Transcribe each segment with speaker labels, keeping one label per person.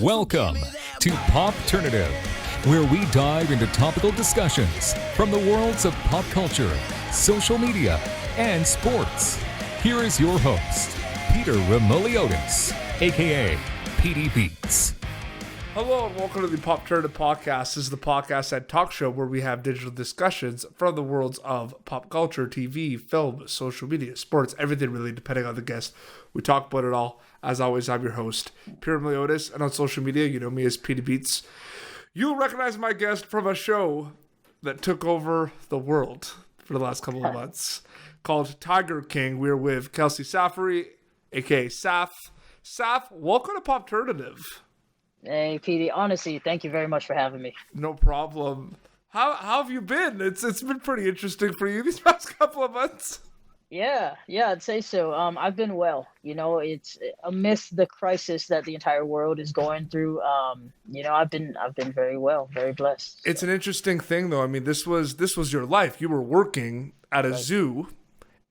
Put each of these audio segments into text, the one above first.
Speaker 1: Welcome to Popternative, where we dive into topical discussions from the worlds of pop culture, social media, and sports. Here is your host, Peter Remoliotis, aka PD Beats.
Speaker 2: Hello and welcome to the Popternative podcast. This is the podcast and talk show where we have digital discussions from the worlds of pop culture, TV, film, social media, sports, everything really, depending on the guest. We talk about it all. As always, I'm your host, Peter Remoliotis, and on social media, you know me as PD Beats. You'll recognize my guest from a show that took over the world for the last couple of months called Tiger King. We're with Kelci Saffery, aka Saff. Saff, welcome to Popternative.
Speaker 3: Hey, PD. Honestly, thank you very much for having me.
Speaker 2: No problem. How have you been? It's been pretty interesting for you these past couple of months.
Speaker 3: Yeah, I'd say so. I've been well. You know, it's amidst the crisis that the entire world is going through. I've been very well, very blessed. So.
Speaker 2: It's an interesting thing, though. I mean, this was your life. You were working at a zoo,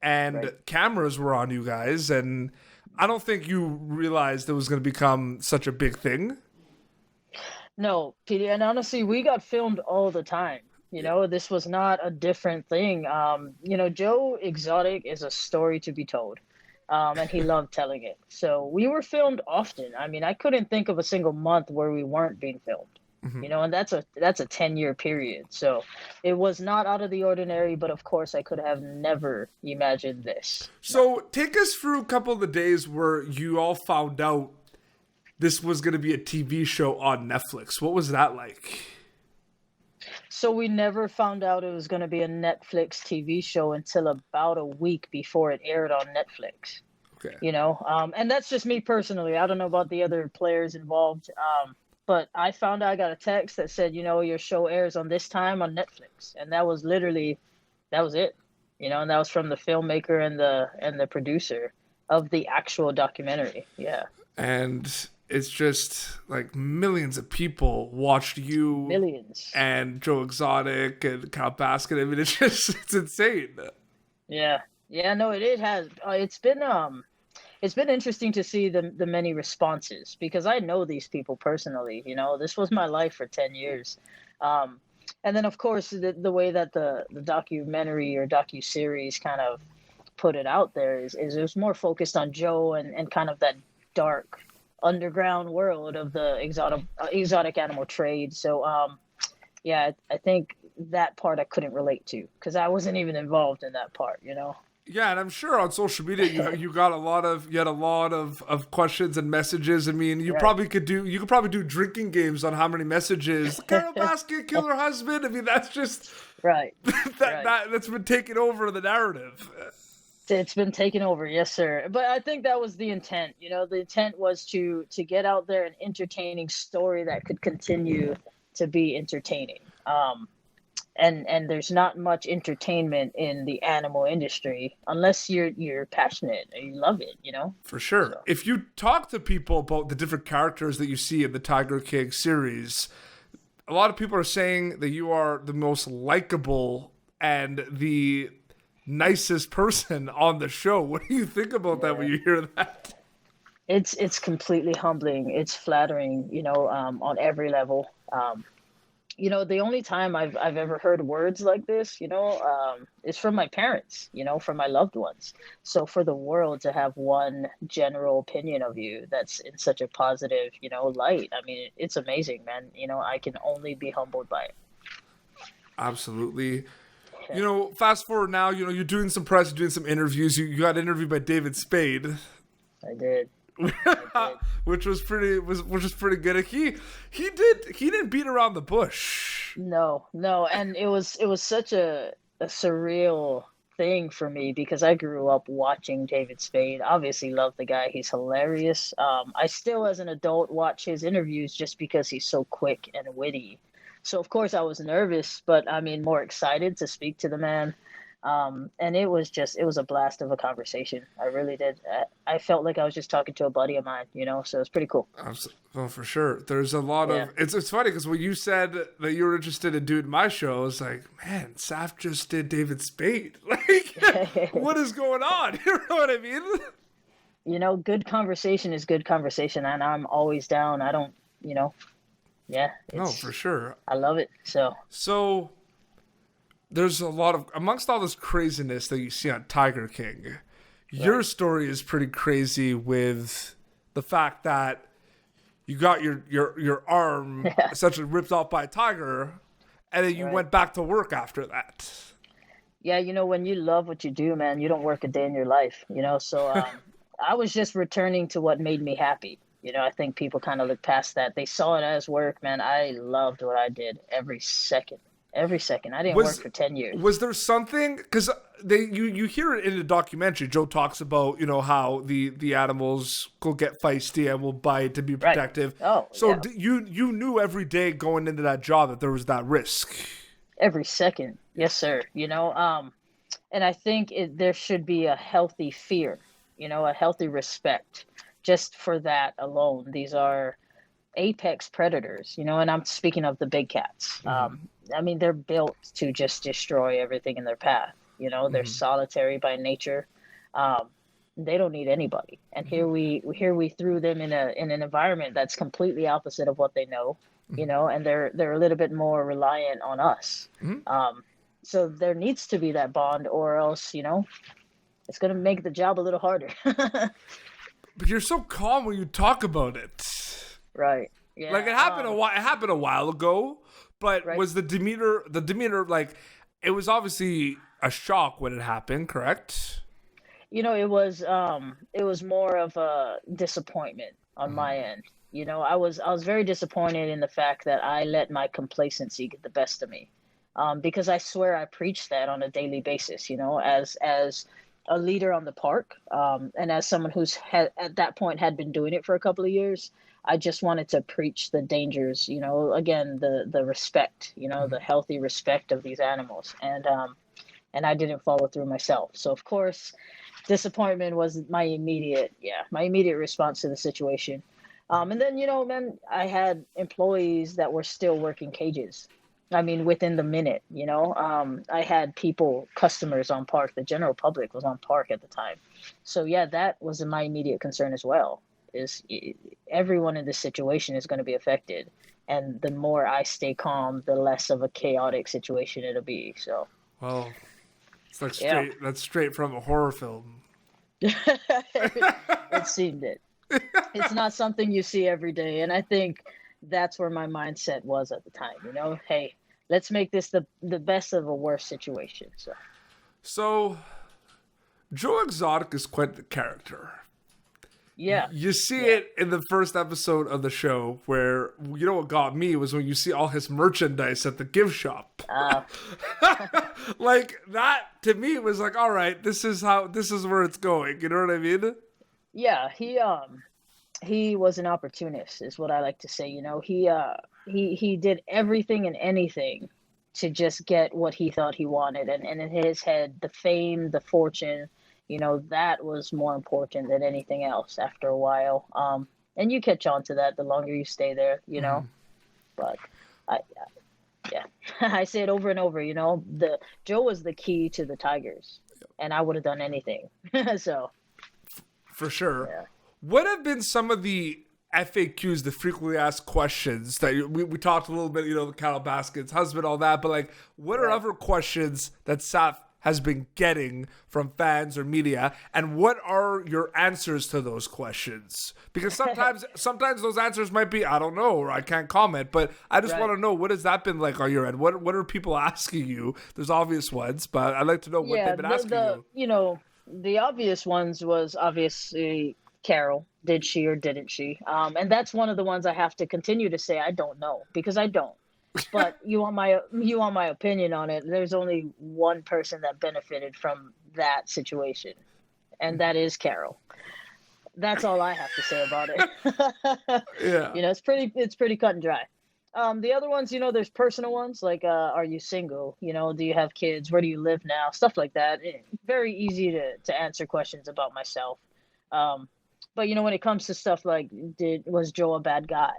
Speaker 2: and cameras were on you guys, and I don't think you realized it was going to become such a big thing.
Speaker 3: No, PD, and honestly, we got filmed all the time. You know, this was not a different thing. Joe Exotic is a story to be told, and he loved telling it. So we were filmed often. I mean, I couldn't think of a single month where we weren't being filmed. Mm-hmm. You know, and that's a 10-year period. So it was not out of the ordinary, but of course I could have never imagined this.
Speaker 2: So take us through a couple of the days where you all found out this was going to be a TV show on Netflix. What was that like?
Speaker 3: So we never found out it was going to be a Netflix TV show until about a week before it aired on Netflix. Okay. You know, and that's just me personally. I don't know about the other players involved. But I found out, I got a text that said, you know, your show airs on this time on Netflix. And that was it. You know, and that was from the filmmaker and the producer of the actual documentary. Yeah.
Speaker 2: And it's just like millions of people watched you.
Speaker 3: Millions.
Speaker 2: And Joe Exotic and Baskin. I mean, it's insane.
Speaker 3: Yeah. Yeah, no, it has. It's been interesting to see the many responses because I know these people personally. You know, this was my life for 10 years. And then, of course, the way that the documentary or docuseries kind of put it out there is it was more focused on Joe and kind of that dark underground world of the exotic animal trade. So, I think that part I couldn't relate to because I wasn't even involved in that part, you know?
Speaker 2: Yeah, and I'm sure on social media you had a lot of questions and messages. I mean, you could probably do drinking games on how many messages. Carole Baskin kill her husband. I mean, that's just that's been taking over the narrative.
Speaker 3: It's been taken over, yes, sir. But I think that was the intent. You know, the intent was to get out there an entertaining story that could continue to be entertaining. And there's not much entertainment in the animal industry unless you're passionate and you love it, you know?
Speaker 2: For sure. So. If you talk to people about the different characters that you see in the Tiger King series, a lot of people are saying that you are the most likable and the nicest person on the show. What do you think about that when you hear that?
Speaker 3: It's completely humbling. It's flattering, you know, on every level. You know, the only time I've ever heard words like this, you know, is from my parents, you know, from my loved ones. So for the world to have one general opinion of you that's in such a positive, you know, light, I mean, it's amazing, man. You know, I can only be humbled by it.
Speaker 2: Absolutely. Yeah. You know, fast forward now, you know, you're doing some press, you're doing some interviews. You got interviewed by David Spade.
Speaker 3: I did.
Speaker 2: which was pretty good. He didn't beat around the bush.
Speaker 3: No, and it was such a surreal thing for me because I grew up watching David Spade. Obviously love the guy. He's hilarious. I still as an adult watch his interviews just because he's so quick and witty. So of course I was nervous, but I mean more excited to speak to the man. And it was a blast of a conversation. I really did. I felt like I was just talking to a buddy of mine, you know, so it's pretty cool.
Speaker 2: Well, for sure. There's a lot of, it's funny because when you said that you were interested in doing my show, I was like, man, Saff just did David Spade. Like, what is going on? You know what I mean?
Speaker 3: You know, good conversation is good conversation, and I'm always down. I don't Yeah,
Speaker 2: No, for sure.
Speaker 3: I love it.
Speaker 2: So there's a lot of, amongst all this craziness that you see on Tiger King, your
Speaker 3: Right.
Speaker 2: story is pretty crazy with the fact that you got your arm
Speaker 3: Yeah,
Speaker 2: essentially ripped off by a tiger, and then you
Speaker 3: right.
Speaker 2: went back to work after that.
Speaker 3: Yeah, when you love what you do, man, you don't work a day in your life, So I was just returning to what made me happy. I think people kind of look past that. They saw it as work, man. I loved what I did every second. Every second. I didn't work
Speaker 2: Was
Speaker 3: for 10 years.
Speaker 2: was there something, because you hear it in the documentary? Joe talks about how the animals will get feisty and will bite to be
Speaker 3: Right.
Speaker 2: protective.
Speaker 3: Oh,
Speaker 2: So
Speaker 3: yeah.
Speaker 2: you knew every day going into that job that there was that risk.
Speaker 3: Every second. Yes, sir. And I think there should be a healthy fear, a healthy respect just for that alone. These are apex predators, and I'm speaking of the big cats. I mean, they're built to just destroy everything in their path. They're solitary by nature. Um, they don't need anybody. And here we threw them in an environment that's completely opposite of what they know, and they're a little bit more reliant on us. Um, so there needs to be that bond, or else, it's going to make the job a little harder.
Speaker 2: But you're so calm when you talk about it.
Speaker 3: Right. Yeah.
Speaker 2: Like it happened a while. It happened a while ago, but
Speaker 3: Right.
Speaker 2: was the demeanor like? It was obviously a shock when it happened. Correct.
Speaker 3: It was more of a disappointment on my end. I was very disappointed in the fact that I let my complacency get the best of me. Because I swear I preach that on a daily basis, as a leader on the park, and as someone who's at that point had been doing it for a couple of years. I just wanted to preach the dangers, again, the respect, the healthy respect of these animals. And I didn't follow through myself. So of course, disappointment was my immediate response to the situation. And then, man, I had employees that were still working cages. I mean, within the minute, I had customers on park. The general public was on park at the time. So yeah, that was my immediate concern as well. Everyone in this situation is going to be affected, and the more I stay calm, the less of a chaotic situation it'll be. So
Speaker 2: Well, it's like
Speaker 3: yeah,
Speaker 2: that's straight from a horror film.
Speaker 3: it seemed it. It's not something you see every day, and I think that's where my mindset was at the time. Hey, let's make this the best of a worse situation.
Speaker 2: So, Joe Exotic is quite the character.
Speaker 3: Yeah,
Speaker 2: You see
Speaker 3: yeah.
Speaker 2: it in the first episode of the show where, what got me was when you see all his merchandise at the gift shop.
Speaker 3: Uh,
Speaker 2: Like that to me was like, all right, this is where it's going. You know what I mean?
Speaker 3: yeah, he was an opportunist, is what I like to say. He did everything and anything to just get what he thought he wanted, and in his head, the fame, the fortune, that was more important than anything else after a while. And you catch on to that the longer you stay there. But I yeah, I say it over and over. The Joe was the key to the Tigers, and I would have done anything. So
Speaker 2: For sure.
Speaker 3: yeah.
Speaker 2: What have been some of the FAQs, the frequently asked questions that we talked a little bit, the Carole Baskin's husband, all that, but like, what are
Speaker 3: Right.
Speaker 2: other questions that Saff has been getting from fans or media, and what are your answers to those questions? Because sometimes those answers might be, I don't know, or I can't comment, but I just
Speaker 3: Right.
Speaker 2: want to know, what has that been like on your end? What are people asking you? There's obvious ones, but I'd like to know what
Speaker 3: Yeah,
Speaker 2: they've been asking you.
Speaker 3: the obvious ones was obviously Carole. Did she or didn't she? And that's one of the ones I have to continue to say I don't know, because I don't. But you want my opinion on it. There's only one person that benefited from that situation, and that is Carole. That's all I have to say about it.
Speaker 2: Yeah.
Speaker 3: It's pretty cut and dry. The other ones, there's personal ones like, are you single? Do you have kids? Where do you live now? Stuff like that. Very easy to answer questions about myself. But when it comes to stuff like, was Joe a bad guy?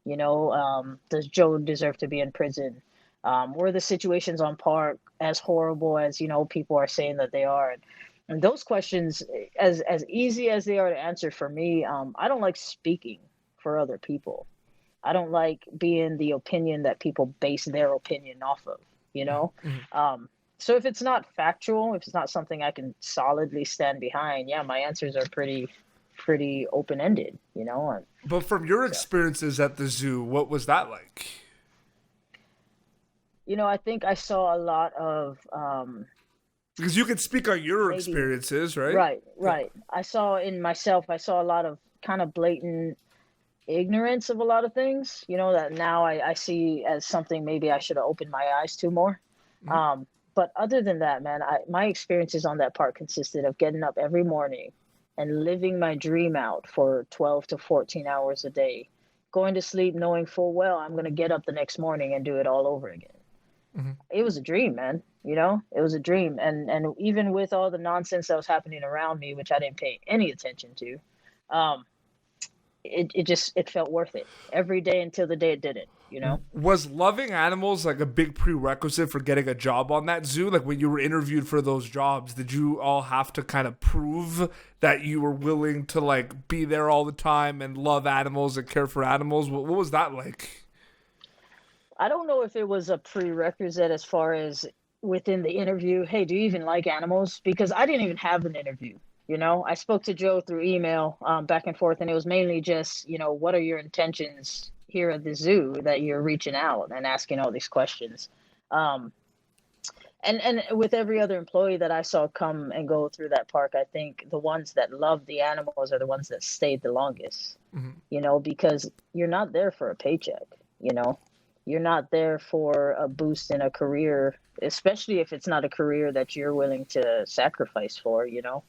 Speaker 3: Does Joe deserve to be in prison? Were the situations on park as horrible as people are saying that they are? And those questions, as easy as they are to answer for me, I don't like speaking for other people. I don't like being the opinion that people base their opinion off of, you know? So if it's not factual, if it's not something I can solidly stand behind, yeah, my answers are pretty open-ended, you know? And
Speaker 2: But from your
Speaker 3: so,
Speaker 2: experiences at the zoo, what was that like?
Speaker 3: you know, I think I saw a lot of
Speaker 2: Because you can speak on your
Speaker 3: maybe
Speaker 2: experiences, right?
Speaker 3: right. I saw a lot of kind of blatant ignorance of a lot of things, you know, that now I see as something maybe I should have opened my eyes to more. Um, but other than that, man, my experiences on that part consisted of getting up every morning and living my dream out for 12 to 14 hours a day, going to sleep knowing full well I'm going to get up the next morning and do it all over again. It was a dream, man. You know, it was a dream. And even with all the nonsense that was happening around me, which I didn't pay any attention to, um, it felt worth it every day until the day it didn't, you know?
Speaker 2: Was loving animals like a big prerequisite for getting a job on that zoo? Like when you were interviewed for those jobs, did you all have to kind of prove that you were willing to like be there all the time and love animals and care for animals? What was that like?
Speaker 3: I don't know if it was a prerequisite as far as within the interview, hey, do you even like animals? Because I didn't even have an interview. You know, I spoke to Joe through email, back and forth, and it was mainly just, you know, what are your intentions here at the zoo that you're reaching out and asking all these questions. Um, and with every other employee that I saw come and go through that park, I think the ones that love the animals are the ones that stayed the longest, you know, because you're not there for a paycheck, you know, you're not there for a boost in a career, especially if it's not a career that you're willing to sacrifice for, you know.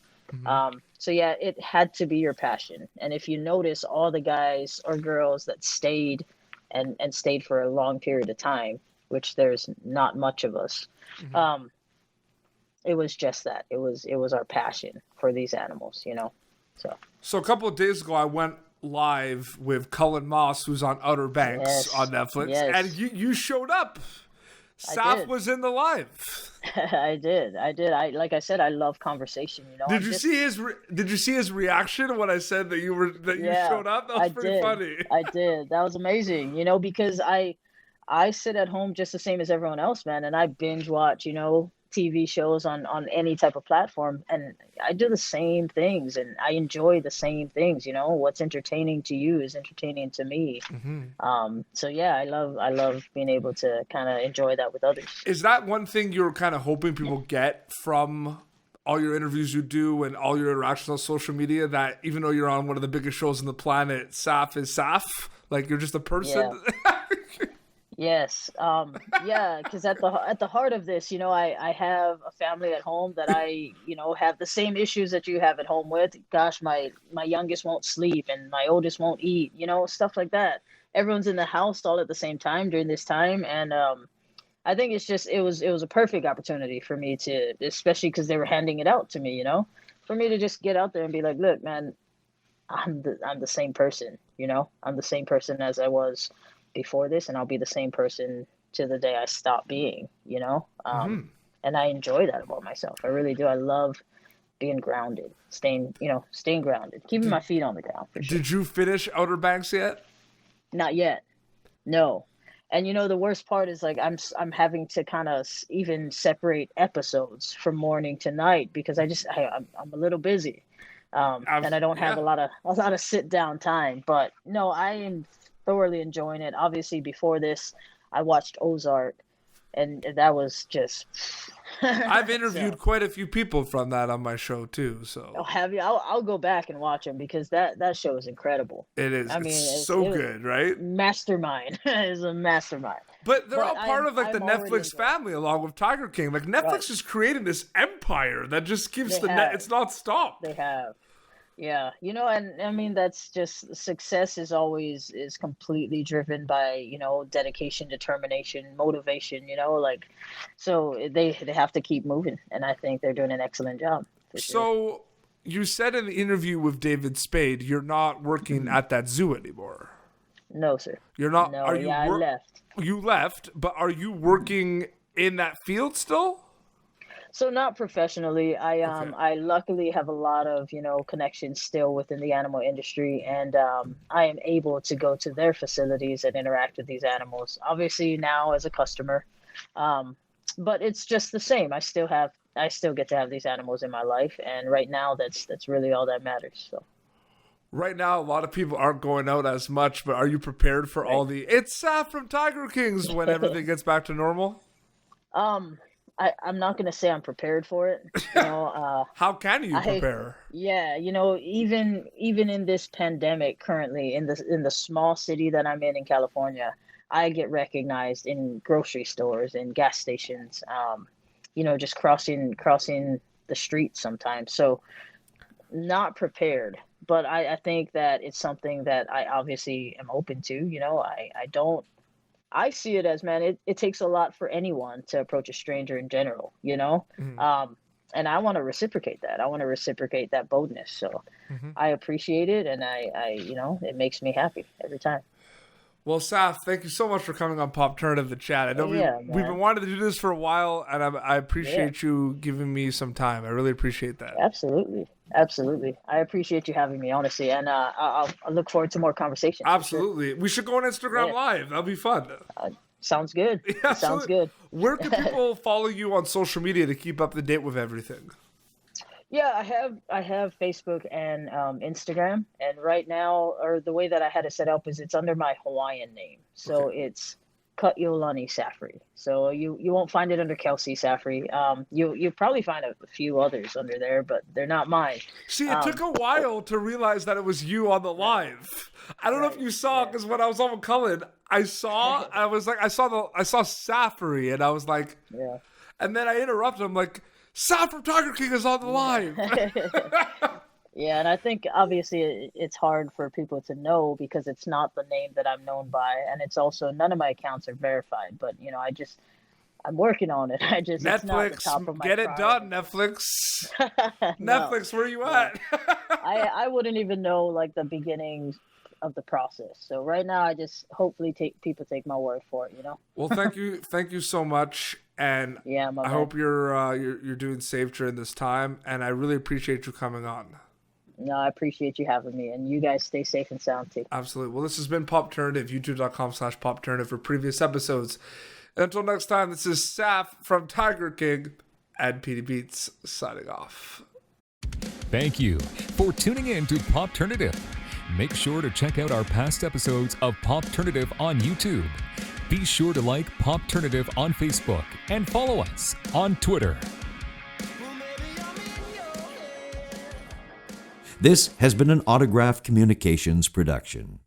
Speaker 3: So yeah, it had to be your passion. And if you notice all the guys or girls that stayed and stayed for a long period of time, which there's not much of us, it was just that. It was our passion for these animals, you know.
Speaker 2: So a couple of days ago, I went live with Cullen Moss, who's on Outer Banks
Speaker 3: Yes,
Speaker 2: on Netflix,
Speaker 3: yes,
Speaker 2: and you showed up.
Speaker 3: I
Speaker 2: Saff
Speaker 3: did.
Speaker 2: was in the live.
Speaker 3: I did. I like I said, I love conversation, you know.
Speaker 2: Did
Speaker 3: I'm
Speaker 2: you
Speaker 3: just
Speaker 2: see his Did you see his reaction when I said that you
Speaker 3: Yeah,
Speaker 2: showed up? That was
Speaker 3: I
Speaker 2: pretty
Speaker 3: did.
Speaker 2: funny.
Speaker 3: I did. That was amazing, you know, because I sit at home just the same as everyone else, man, and I binge watch, you know, TV shows on any type of platform, and I do the same things and I enjoy the same things, you know. What's entertaining to you is entertaining to me. So yeah, I love being able to kind of enjoy that with others.
Speaker 2: Is that one thing you're kind of hoping people get from all your interviews you do and all your interactions on social media? That even though you're on one of the biggest shows on the planet, Saff is Saff. Like you're just a
Speaker 3: Yeah.
Speaker 2: person.
Speaker 3: Yes. Yeah, because at the heart of this, you know, I have a family at home that I, you know, have the same issues that you have at home with. Gosh, my youngest won't sleep and my oldest won't eat, you know, stuff like that. Everyone's in the house all at the same time during this time, and I think it's just it was a perfect opportunity for me to, especially because they were handing it out to me, you know, for me to just get out there and be like, look, man, I'm the same person, you know, I'm the same person as I was before this, and I'll be the same person to the day I stop being, you know. And I enjoy that about myself. I really do. I love being grounded, staying grounded, keeping my feet on the ground for sure.
Speaker 2: Did you finish Outer Banks yet?
Speaker 3: Not yet, no. And you know the worst part is like I'm having to kind of even separate episodes from morning to night because I'm a little busy, and I don't have
Speaker 2: Yeah.
Speaker 3: a lot of sit down time. But no, I am thoroughly enjoying it. Obviously, before this, I watched Ozark, and that was just.
Speaker 2: I've interviewed
Speaker 3: So,
Speaker 2: quite a few people from that on my show too, so
Speaker 3: have you? I'll go back and watch them because that show is incredible.
Speaker 2: it is.
Speaker 3: I mean,
Speaker 2: It's so
Speaker 3: it
Speaker 2: good, right?
Speaker 3: mastermind. It's a mastermind.
Speaker 2: But they're all
Speaker 3: But
Speaker 2: part of like the
Speaker 3: I'm already
Speaker 2: Netflix
Speaker 3: enjoying it.
Speaker 2: family, along with Tiger King. Like Netflix
Speaker 3: Right.
Speaker 2: is creating this empire that just keeps
Speaker 3: They have.
Speaker 2: it's not stop.
Speaker 3: They have. Yeah, you know, and I mean that's just success is completely driven by, you know, dedication, determination, motivation, you know, like so they have to keep moving, and I think they're doing an excellent job for sure.
Speaker 2: So you said in the interview with David Spade, you're not working at that zoo anymore.
Speaker 3: No, sir.
Speaker 2: You're not.
Speaker 3: No,
Speaker 2: Are you?
Speaker 3: yeah, I left.
Speaker 2: You left, but are you working in that field still?
Speaker 3: So not professionally.
Speaker 2: Okay.
Speaker 3: I luckily have a lot of, connections still within the animal industry, and I am able to go to their facilities and interact with these animals. Obviously now as a customer, um, but it's just the same. I still get to have these animals in my life, and right now that's really all that matters. So
Speaker 2: Right now, a lot of people aren't going out as much, but are you prepared for all
Speaker 3: right.
Speaker 2: the "It's Saff from Tiger Kings" when everything gets back to normal?
Speaker 3: um, I'm not gonna say I'm prepared for it.
Speaker 2: How can you
Speaker 3: I
Speaker 2: prepare?
Speaker 3: Yeah, even in this pandemic currently in the small city that I'm in California, I get recognized in grocery stores and gas stations, just crossing the street sometimes. So not prepared, but I think that it's something that I obviously am open to. I don't I see it as, man, it takes a lot for anyone to approach a stranger in general,
Speaker 2: Mhm,
Speaker 3: um, and I want to reciprocate that. I want to reciprocate that boldness. So
Speaker 2: mhm.
Speaker 3: I appreciate it, and it makes me happy every time.
Speaker 2: Well, Saff, thank you so much for coming on Popternative the chat. I know
Speaker 3: Yeah,
Speaker 2: we've been
Speaker 3: man.
Speaker 2: wanting to do this for a while, and I
Speaker 3: Yeah,
Speaker 2: appreciate you giving me some time. I really appreciate that.
Speaker 3: absolutely, absolutely. I appreciate you having me, honestly, and I'll look forward to more conversations for sure.
Speaker 2: Absolutely, we should go on Instagram
Speaker 3: Yeah,
Speaker 2: Live. That'll be fun.
Speaker 3: uh, sounds good.
Speaker 2: Yeah,
Speaker 3: Sounds
Speaker 2: so
Speaker 3: good.
Speaker 2: where can people follow you on social media to keep up to date with everything?
Speaker 3: Yeah, I have Facebook and Instagram, and right now, or the way that I had it set up is it's under my Hawaiian name,
Speaker 2: Okay.
Speaker 3: so it's Kut'Iolani Saffery. So you won't find it under Kelci Saffery. You probably find a few others under there, but they're not mine.
Speaker 2: See, it took
Speaker 3: Um,
Speaker 2: a while to realize that it was you on the
Speaker 3: right,
Speaker 2: live. I don't know if
Speaker 3: right,
Speaker 2: you saw
Speaker 3: yeah,
Speaker 2: because when I was on with Cullen, I was like, I saw Saffery, and I was like,
Speaker 3: yeah.
Speaker 2: and then I interrupted. I'm like, Saff from Tiger King is on the live.
Speaker 3: Yeah, and I think obviously it's hard for people to know because it's not the name that I'm known by, and it's also none of my accounts are verified. But I'm working on it. It's not the
Speaker 2: Netflix,
Speaker 3: top of my
Speaker 2: get it done.
Speaker 3: priority
Speaker 2: Netflix,
Speaker 3: list. No,
Speaker 2: Netflix, where you
Speaker 3: no,
Speaker 2: at?
Speaker 3: I wouldn't even know like the beginnings of the process. So right now, I just hopefully take people take my word for it.
Speaker 2: Well, thank you so much, and
Speaker 3: Yeah, my
Speaker 2: I
Speaker 3: man.
Speaker 2: hope you're doing safe during this time, and I really appreciate you coming on.
Speaker 3: No, I appreciate you having me, and you guys stay safe and sound too.
Speaker 2: Absolutely. Well, this has been Popternative, youtube.com/Popternative for previous episodes. And until next time, this is Saff from Tiger King and PD Beats signing off.
Speaker 1: Thank you for tuning in to Popternative. Make sure to check out our past episodes of Popternative on YouTube. Be sure to like Popternative on Facebook and follow us on Twitter.
Speaker 4: This has been an Autograph Communications production.